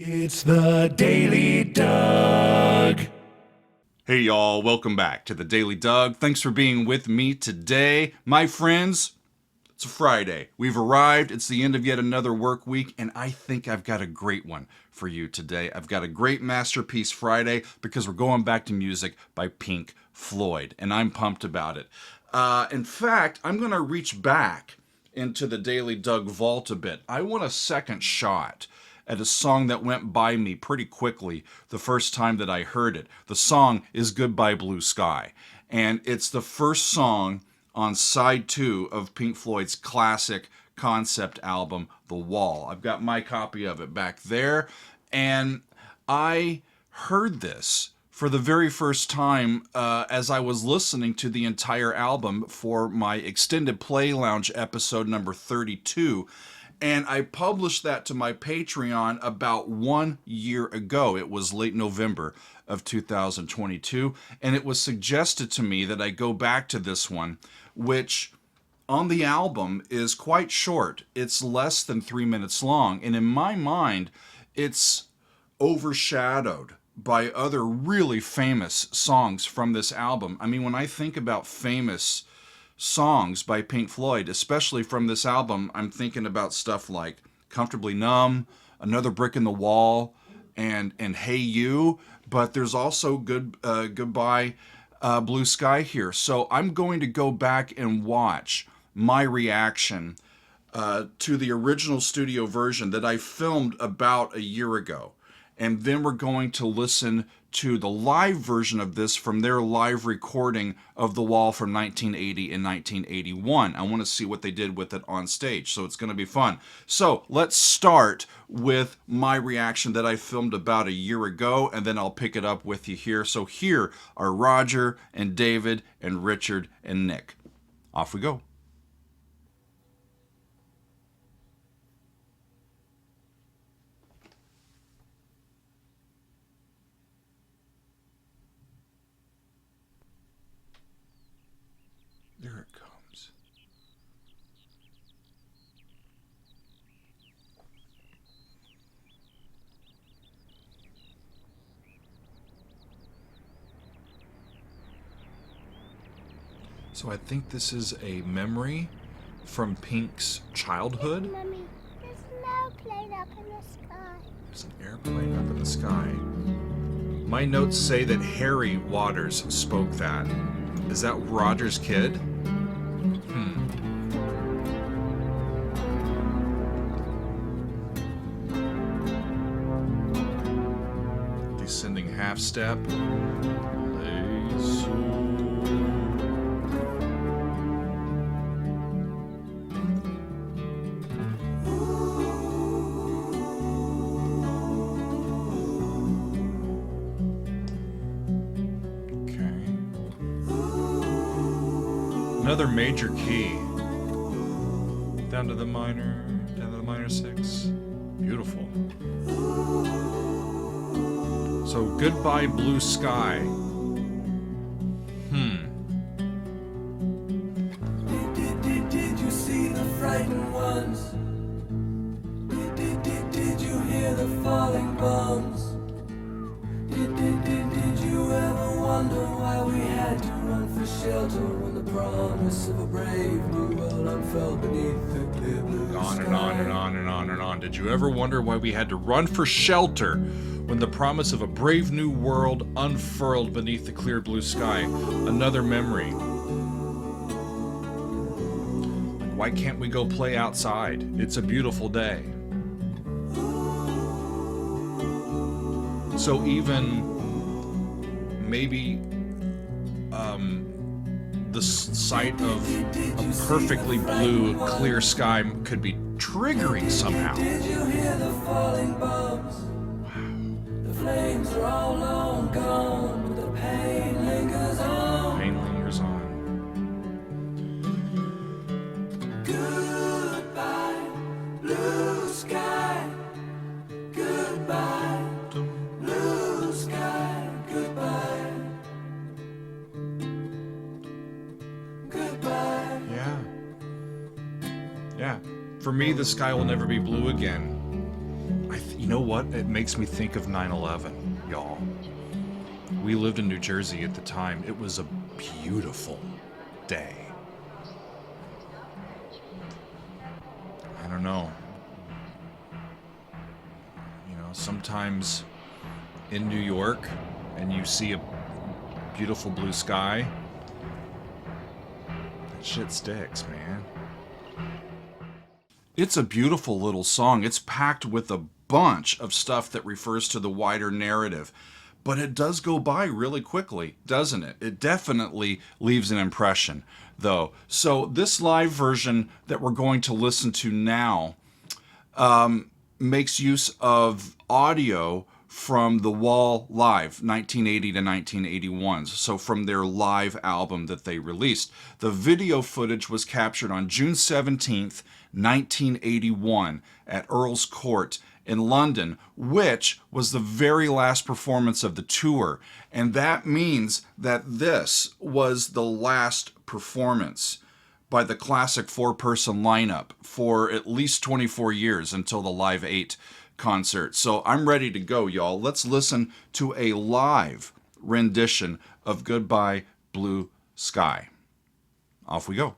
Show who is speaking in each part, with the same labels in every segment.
Speaker 1: It's the Daily Doug.
Speaker 2: Hey y'all, welcome back to the Daily Doug. Thanks for being with me today. My friends, it's a Friday. We've arrived. It's the end of yet another work week, and I think I've got a great one for you today. I've got a great Masterpiece Friday because we're going back to music by Pink Floyd, and I'm pumped about it. In fact, I'm going to reach back into the Daily Doug vault a bit. I want a second shot at a song that went by me pretty quickly the first time that I heard it. The song is Goodbye Blue Sky, and it's the first song on side 2 of Pink Floyd's classic concept album, The Wall. I've got my copy of it back there, and I heard this for the very first time as I was listening to the entire album for my Extended Play Lounge episode number 32. And I published that to my Patreon about 1 year ago. It was late November of 2022. And it was suggested to me that I go back to this one, which on the album is quite short. It's less than 3 minutes long. And in my mind, it's overshadowed by other really famous songs from this album. I mean, when I think about famous songs by Pink Floyd, especially from this album, I'm thinking about stuff like Comfortably Numb, Another Brick in the Wall, and Hey You, but there's also Goodbye Blue Sky here. So I'm going to go back and watch my reaction to the original studio version that I filmed about a year ago. And then we're going to listen to the live version of this from their live recording of The Wall from 1980 and 1981. I want to see what they did with it on stage, so it's going to be fun. So let's start with my reaction that I filmed about a year ago, and then I'll pick it up with you here. So here are Roger and David and Richard and Nick. Off we go. There it comes. So I think this is a memory from Pink's childhood.
Speaker 3: Mommy, there's an airplane up in the sky.
Speaker 2: There's an airplane up in the sky. My notes say that Harry Waters spoke that. Is that Roger's kid? Descending half step. Another major key. Down to the minor 6. Beautiful. So Goodbye Blue Sky.
Speaker 4: Did you see the frightened ones? Did you hear the falling bombs? Did you ever wonder why we had to run for shelter when the promise of a brave new world unfurled beneath the clear blue sky?
Speaker 2: On and on and on and on and on. Did you ever wonder why we had to run for shelter when the promise of a brave new world unfurled beneath the clear blue sky? Another memory. Why can't we go play outside? It's a beautiful day. So even maybe the sight of a perfectly blue, clear sky could be triggering somehow.
Speaker 4: Did you hear the falling bombs? The flames are all long gone, but the pain lingers on.
Speaker 2: Pain lingers on.
Speaker 4: Goodbye, blue sky. Goodbye, blue sky. Goodbye. Goodbye.
Speaker 2: Yeah. For me, the sky will never be blue again. know what? It makes me think of 9/11, y'all. We lived in New Jersey at the time. It was a beautiful day. I don't know. You know, sometimes in New York and you see a beautiful blue sky, that shit sticks, man. It's a beautiful little song. It's packed with a bunch of stuff that refers to the wider narrative. But it does go by really quickly, doesn't it? It definitely leaves an impression, though. So this live version that we're going to listen to now makes use of audio from the Wall Live, 1980 to 1981. So from their live album that they released. The video footage was captured on June 17th, 1981 at Earl's Court in London, which was the very last performance of the tour. And that means that this was the last performance by the classic four-person lineup for at least 24 years until the Live 8 concert. So I'm ready to go, y'all. Let's listen to a live rendition of Goodbye Blue Sky. Off we go.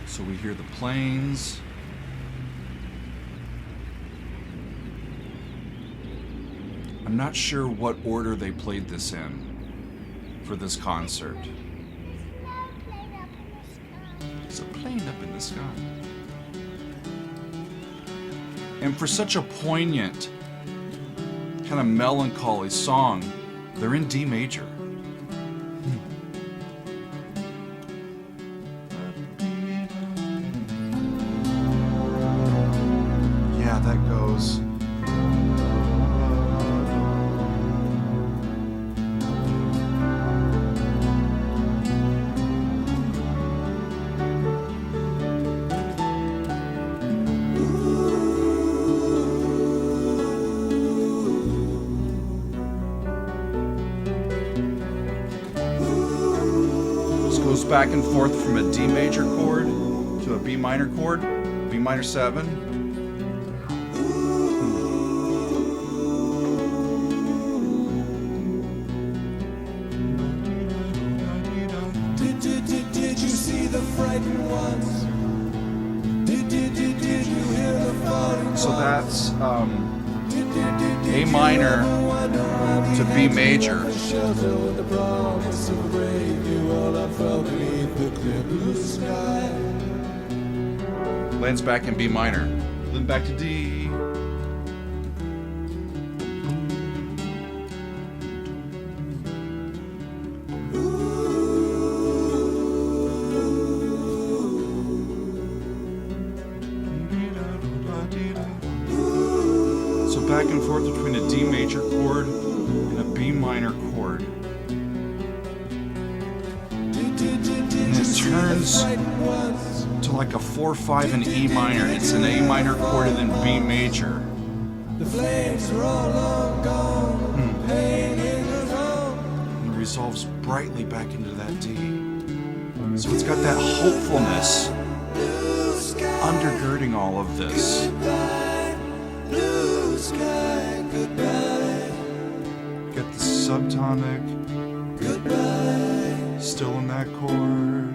Speaker 2: So we hear the planes. I'm not sure what order they played this in for this concert. There's a plane up in the sky. And for such a poignant, kind of melancholy song, they're in D major. Yeah, that goes. Goes back and forth from a D major chord to a B minor chord, B minor 7.
Speaker 4: Did you see the frightened ones? Did you hear the falling?
Speaker 2: So that's A minor to B major. Lands back in B minor. Then back to D. So back and forth between a D major chord and a B minor chord. And it turns to like a 4/5 in E minor. It's an A minor chord and then B major.
Speaker 4: The flames are all long gone. Pain in the zone.
Speaker 2: And it resolves brightly back into that D. So it's got that hopefulness undergirding all of this.
Speaker 4: Goodbye, blue sky. Goodbye,
Speaker 2: Got the subtonic
Speaker 4: goodbye.
Speaker 2: still in that chord.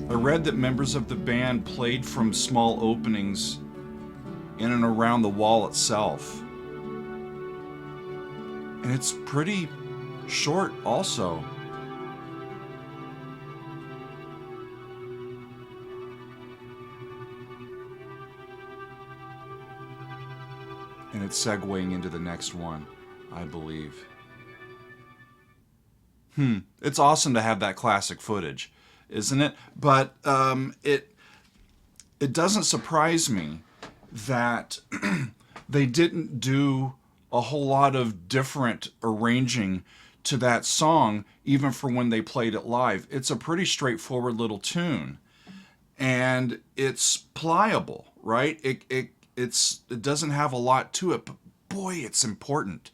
Speaker 2: I read that members of the band played from small openings in and around the wall itself. And it's pretty short also. And it's segueing into the next one, I believe. It's awesome to have that classic footage, isn't it? But it doesn't surprise me that they didn't do a whole lot of different arranging to that song, even for when they played it live. It's a pretty straightforward little tune. and it's pliable, right? It doesn't have a lot to it, but boy, it's important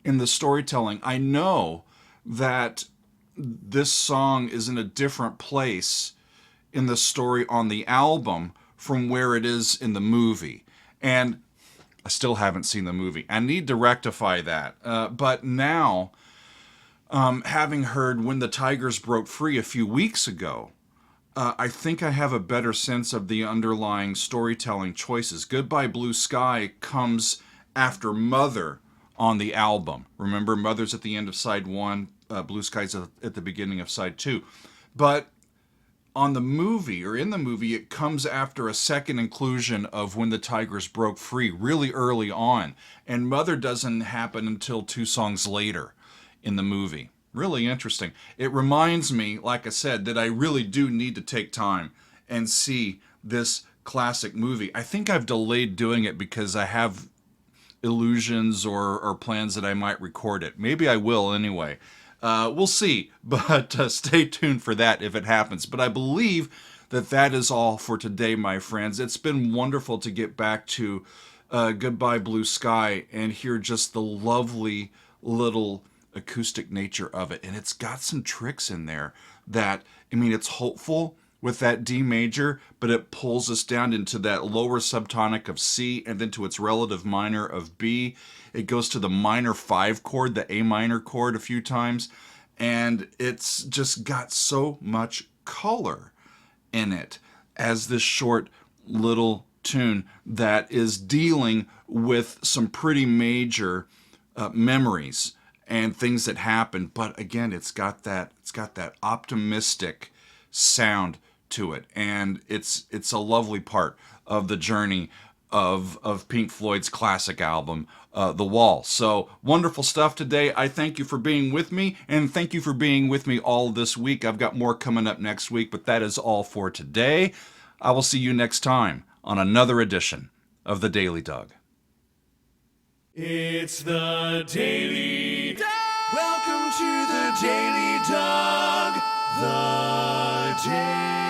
Speaker 2: in the storytelling. I know that this song is in a different place in the story on the album from where it is in the movie. And I still haven't seen the movie. I need to rectify that. But now, having heard When the Tigers Broke Free a few weeks ago, I think I have a better sense of the underlying storytelling choices. Goodbye Blue Sky comes after Mother on the album. Remember, Mother's at the end of side 1, Blue Sky's at the beginning of side 2. But on the movie, or in the movie, it comes after a second inclusion of When the Tigers Broke Free, really early on. And Mother doesn't happen until 2 songs later in the movie. Really interesting. It reminds me, like I said, that I really do need to take time and see this classic movie. I think I've delayed doing it because I have illusions or plans that I might record it. Maybe I will anyway. We'll see, but stay tuned for that if it happens. But I believe that is all for today, my friends. It's been wonderful to get back to Goodbye Blue Sky and hear just the lovely little acoustic nature of it. And it's got some tricks in there that, I mean, it's hopeful with that D major, but it pulls us down into that lower subtonic of C and then to its relative minor of B. It goes to the minor 5 chord, the A minor chord a few times, and it's just got so much color in it as this short little tune that is dealing with some pretty major memories and things that happen. But again, it's got that optimistic sound to it, and it's a lovely part of the journey of Pink Floyd's classic album, The Wall. So wonderful stuff today. I thank you for being with me, and thank you for being with me all this week. I've got more coming up next week, but that is all for today. I will see you next time on another edition of The Daily Doug.
Speaker 1: It's the Daily Doug. Welcome to the Daily Doug. The Daily